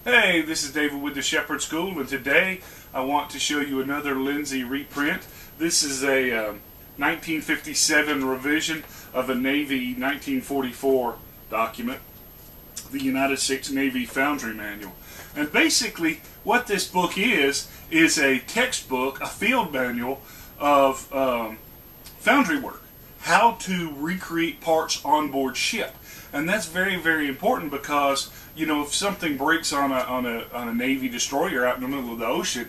Hey, this is David with the Shepherd School, and today I want to show you another Lindsay reprint. This is a 1957 revision of a Navy 1944 document, the United States Navy Foundry Manual. And basically what this book is a textbook, a field manual of foundry work, how to recreate parts on board ship. And that's very, very important because, you know, if something breaks on a Navy destroyer out in the middle of the ocean,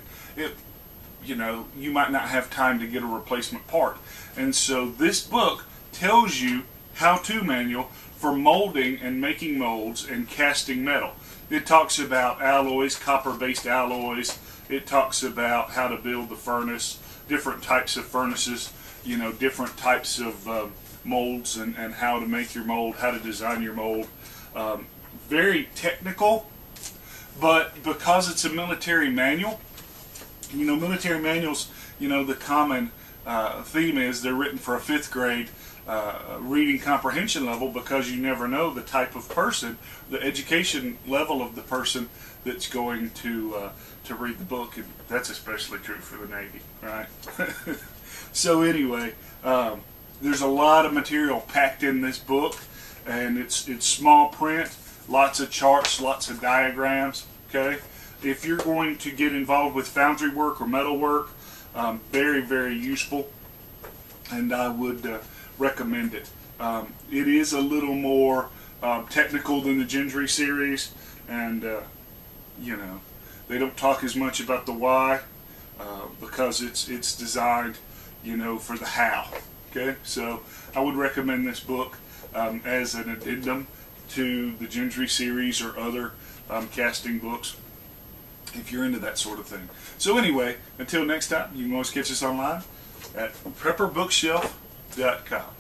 you might not have time to get a replacement part. And so this book tells you how-to manual for molding and making molds and casting metal. It talks about alloys, copper-based alloys. It talks about how to build the furnace, different types of furnaces, you know, different types of molds and how to make your mold, how to design your mold. Very technical, but because it's a military manual, you know, military manuals, you know, the common theme is they're written for a 5th grade reading comprehension level, because you never know the type of person, the education level of the person that's going to read the book, and that's especially true for the Navy, right? So anyway, there's a lot of material packed in this book, and it's small print, lots of charts, lots of diagrams. Okay, if you're going to get involved with foundry work or metal work, very, very useful, and I would recommend it. It is a little more technical than the Gingery series, and you know, they don't talk as much about the why because it's designed, you know, for the how. Okay, so I would recommend this book as an addendum to the Gingery series or other casting books, if you're into that sort of thing. So anyway, until next time, you can always catch us online at prepperbookshelf.com.